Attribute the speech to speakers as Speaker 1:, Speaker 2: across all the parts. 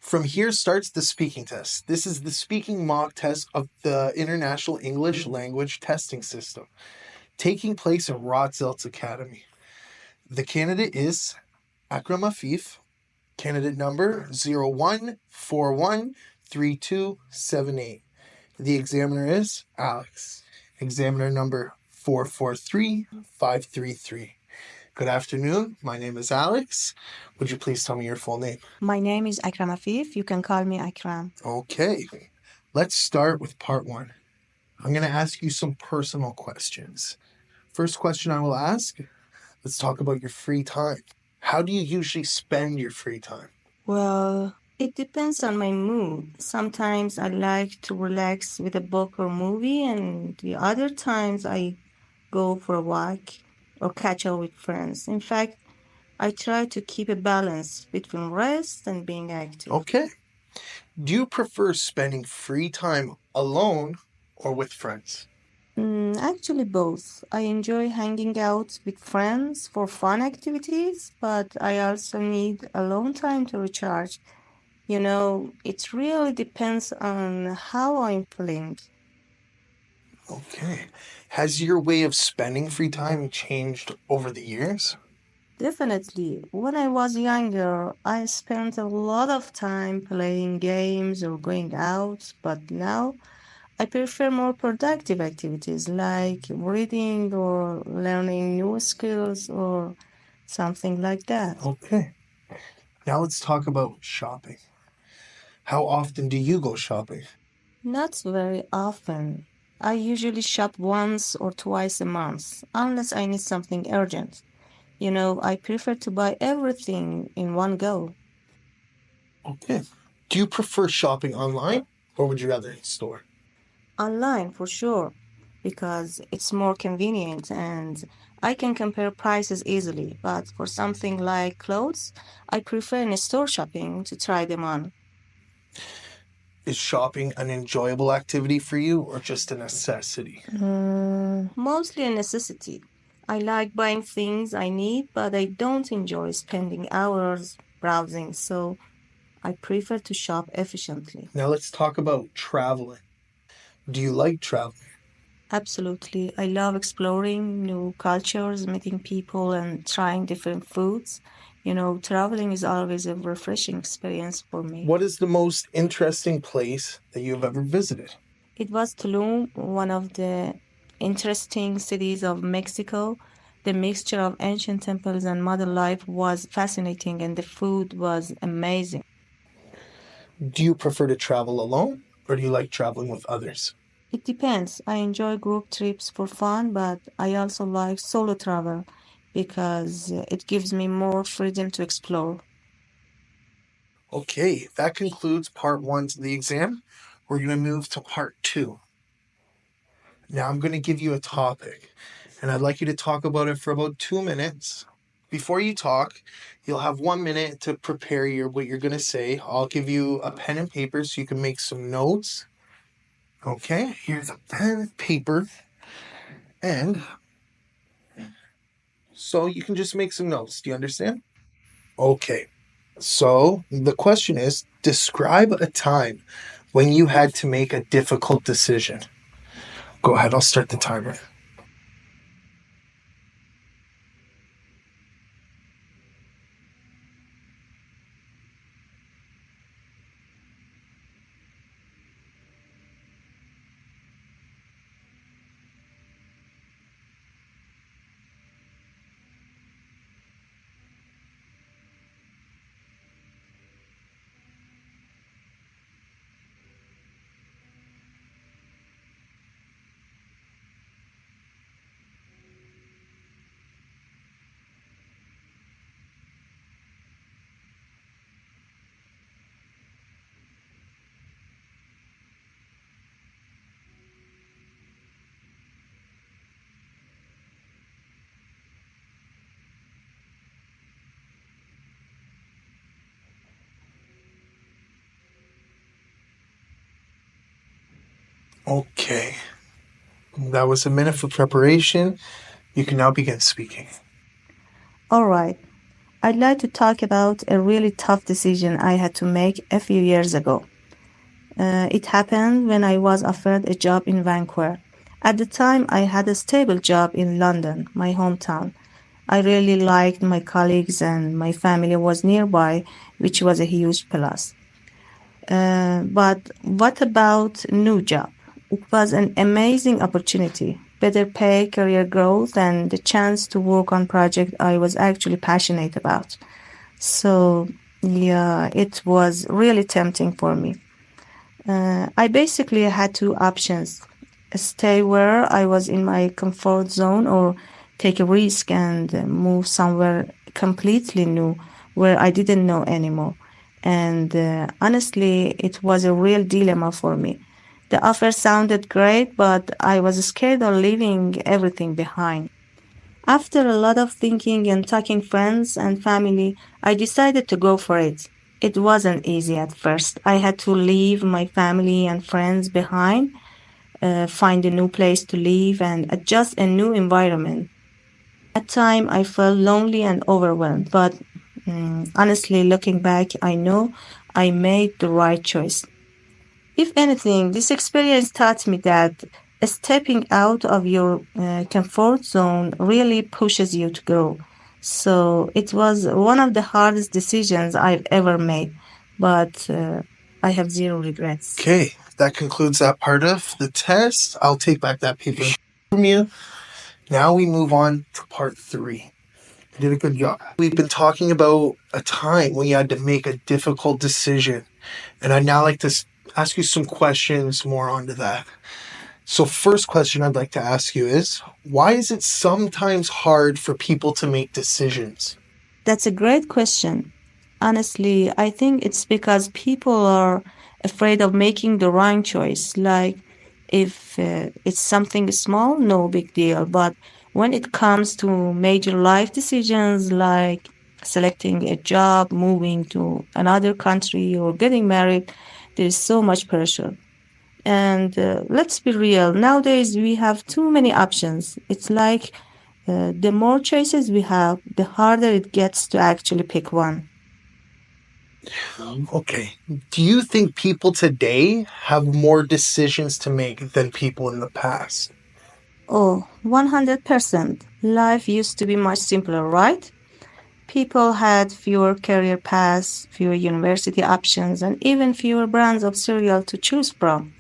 Speaker 1: From here starts the speaking test. This is the speaking mock test of the International English Language Testing System, taking place in IELTS Academy. The candidate is Akram Afif, candidate number 01413278. The examiner is Alex, examiner number 443533. Good afternoon. My name is Alex. Would you please tell me your full name?
Speaker 2: My name is Akram Afif. You can call me Akram.
Speaker 1: Okay. Let's start with part one. I'm going to ask you some personal questions. First question I will ask, let's talk about your free time. How do you usually spend your free time?
Speaker 2: Well, it depends on my mood. Sometimes I like to relax with a book or movie, and the other times I go for a walk or catch up with friends. In fact, I try to keep a balance between rest and being active.
Speaker 1: Okay. Do you prefer spending free time alone or with friends?
Speaker 2: Actually, both. I enjoy hanging out with friends for fun activities, but I also need alone time to recharge. It really depends on how I'm feeling.
Speaker 1: Okay. Has your way of spending free time changed over the years?
Speaker 2: Definitely. When I was younger, I spent a lot of time playing games or going out, but now I prefer more productive activities like reading or learning new skills or something like that.
Speaker 1: Okay. Now let's talk about shopping. How often do you go shopping?
Speaker 2: Not very often. I usually shop once or twice a month, unless I need something urgent. I prefer to buy everything in one go.
Speaker 1: Okay. Do you prefer shopping online or would you rather in store?
Speaker 2: Online for sure, because it's more convenient and I can compare prices easily. But for something like clothes, I prefer in store shopping to try them on.
Speaker 1: Is shopping an enjoyable activity for you or just a necessity?
Speaker 2: Mostly a necessity. I like buying things I need, but I don't enjoy spending hours browsing, so I prefer to shop efficiently.
Speaker 1: Now let's talk about traveling. Do you like traveling?
Speaker 2: Absolutely. I love exploring new cultures, meeting people, and trying different foods. Traveling is always a refreshing experience for me.
Speaker 1: What is the most interesting place that you have ever visited?
Speaker 2: It was Tulum, one of the interesting cities of Mexico. The mixture of ancient temples and modern life was fascinating, and the food was amazing.
Speaker 1: Do you prefer to travel alone or do you like traveling with others?
Speaker 2: It depends. I enjoy group trips for fun, but I also like solo travel because it gives me more freedom to explore.
Speaker 1: Okay, that concludes part one to the exam. We're going to move to part two. Now I'm going to give you a topic, and I'd like you to talk about it for about 2 minutes. Before you talk, you'll have 1 minute to prepare what you're going to say. I'll give you a pen and paper so you can make some notes. Okay, here's a pen and paper, and so you can just make some notes. Do you understand? Okay, so the question is describe a time when you had to make a difficult decision. Go ahead, I'll start the timer. Okay, that was a minute for preparation. You can now begin speaking.
Speaker 2: All right. I'd like to talk about a really tough decision I had to make a few years ago. It happened when I was offered a job in Vancouver. At the time, I had a stable job in London, my hometown. I really liked my colleagues and my family was nearby, which was a huge plus. But what about new job? It was an amazing opportunity, better pay, career growth, and the chance to work on project I was actually passionate about. So yeah, it was really tempting for me. I basically had two options: stay where I was in my comfort zone or take a risk and move somewhere completely new where I didn't know anymore. And honestly, it was a real dilemma for me. The offer sounded great, but I was scared of leaving everything behind. After a lot of thinking and talking friends and family, I decided to go for it. It wasn't easy at first. I had to leave my family and friends behind, find a new place to live, and adjust a new environment. At time, I felt lonely and overwhelmed, but honestly, looking back, I know I made the right choice. If anything, this experience taught me that stepping out of your comfort zone really pushes you to grow. So it was one of the hardest decisions I've ever made, but I have zero regrets.
Speaker 1: Okay, that concludes that part of the test. I'll take back that paper from you. Now we move on to part three. You did a good job. We've been talking about a time when you had to make a difficult decision, and I'd now like to ask you some questions more onto that. So, first question I'd like to ask you is why is it sometimes hard for people to make decisions?
Speaker 2: That's a great question. Honestly, I think it's because people are afraid of making the wrong choice. Like, if it's something small, no big deal. But when it comes to major life decisions like selecting a job, moving to another country, or getting married, there's so much pressure. And let's be real, nowadays we have too many options. It's like the more choices we have, the harder it gets to actually pick one.
Speaker 1: Okay. Do you think people today have more decisions to make than people in the past?
Speaker 2: Oh, 100%. Life used to be much simpler, right? People had fewer career paths, fewer university options, and even fewer brands of cereal to choose from.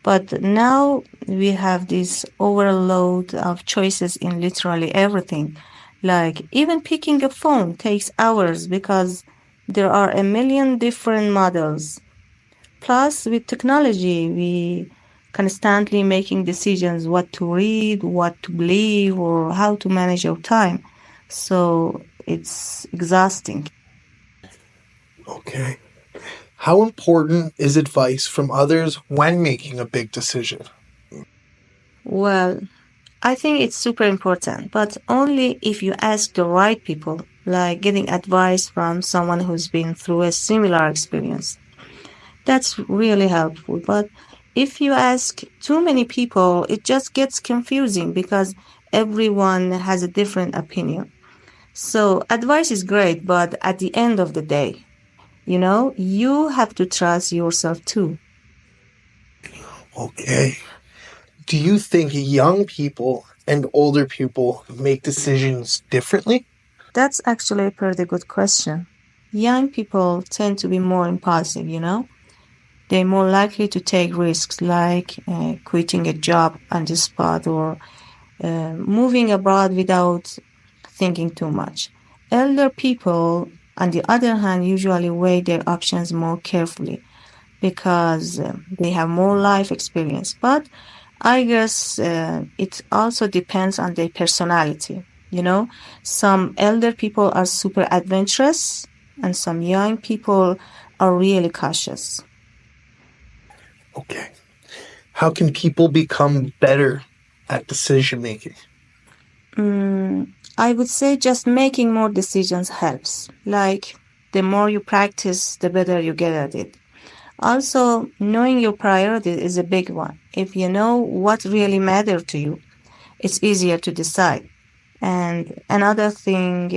Speaker 2: But now we have this overload of choices in literally everything. Like even picking a phone takes hours because there are a million different models. Plus, with technology, we constantly making decisions what to read, what to believe, or how to manage your time. So it's exhausting.
Speaker 1: Okay. How important is advice from others when making a big decision?
Speaker 2: Well, I think it's super important, but only if you ask the right people, like getting advice from someone who's been through a similar experience. That's really helpful. But if you ask too many people, it just gets confusing because everyone has a different opinion. So advice is great, but at the end of the day, you have to trust yourself too.
Speaker 1: Okay. Do you think young people and older people make decisions differently?
Speaker 2: That's actually a pretty good question. Young people tend to be more impulsive. They're more likely to take risks like quitting a job on the spot or moving abroad without thinking too much. Elder people, on the other hand, usually weigh their options more carefully because they have more life experience. But I guess it also depends on their personality. Some elder people are super adventurous, and some young people are really cautious.
Speaker 1: Okay. How can people become better at decision making?
Speaker 2: I would say just making more decisions helps. Like the more you practice, the better you get at it. Also, knowing your priorities is a big one. If you know what really matters to you, it's easier to decide. And another thing,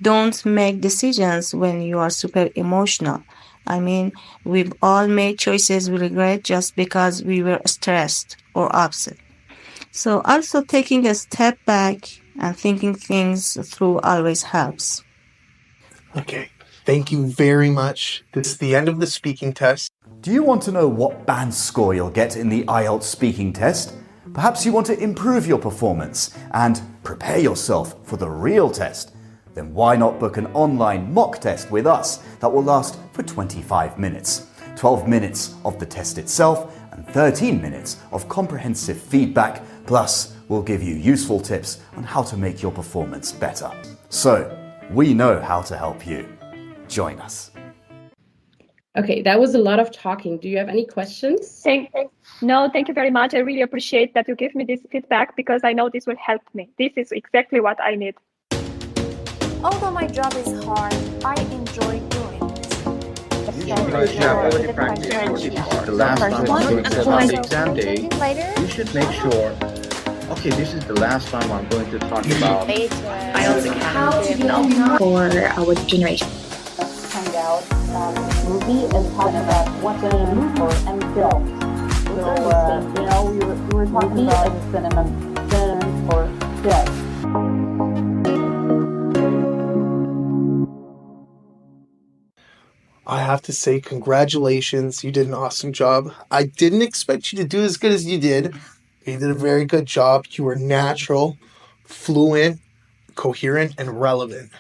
Speaker 2: Don't make decisions when you are super emotional. I mean, we've all made choices we regret just because we were stressed or upset. So also taking a step back and thinking things through always helps.
Speaker 1: Okay, thank you very much. This is the end of the speaking test.
Speaker 3: Do you want to know what band score you'll get in the IELTS speaking test? Perhaps you want to improve your performance and prepare yourself for the real test? Then why not book an online mock test with us that will last for 25 minutes? 12 minutes of the test itself and 13 minutes of comprehensive feedback, plus we'll give you useful tips on how to make your performance better. So, we know how to help you. Join us.
Speaker 4: Okay, that was a lot of talking. Do you have any questions?
Speaker 5: No, thank you very much. I really appreciate that you give me this feedback because I know this will help me. This is exactly what I need.
Speaker 6: Although my job is hard, I enjoy doing it.
Speaker 7: Because you have already practiced for this part. The last time I'm going to on the exam day, you should make sure, okay, this is the last time I'm going to talk about
Speaker 6: IELTS Academy for our generation.
Speaker 8: Find out movie and talk about what's in a movie and film. So, we were talking about synonym for film.
Speaker 1: I have to say, congratulations. You did an awesome job. I didn't expect you to do as good as you did. You did a very good job. You were natural, fluent, coherent, and relevant.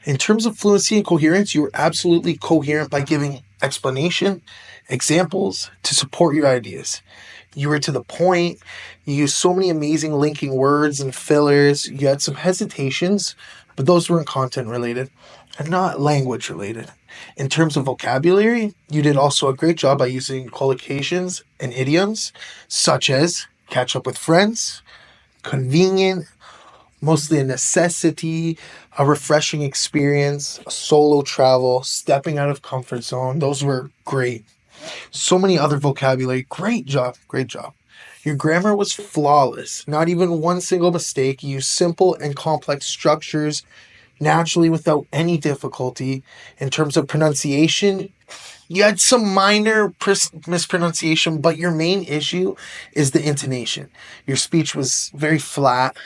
Speaker 1: In terms of fluency and coherence, you were absolutely coherent by giving explanation, examples to support your ideas. You were to the point. You used so many amazing linking words and fillers. You had some hesitations, but those weren't content related and not language related. In terms of vocabulary, you did also a great job by using collocations and idioms such as catch up with friends, convenient, mostly a necessity, a refreshing experience, a solo travel, stepping out of comfort zone. Those were great. So many other vocabulary. Great job. Great job. Your grammar was flawless. Not even one single mistake. You used simple and complex structures naturally without any difficulty. In terms of pronunciation, you had some minor mispronunciation, but your main issue is the intonation. Your speech was very flat.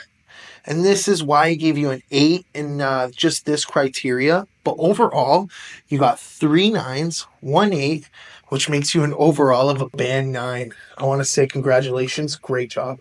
Speaker 1: And this is why I gave you an 8 in just this criteria. But overall, you got 3 9s, 1 8, which makes you an overall of a band 9. I want to say congratulations. Great job.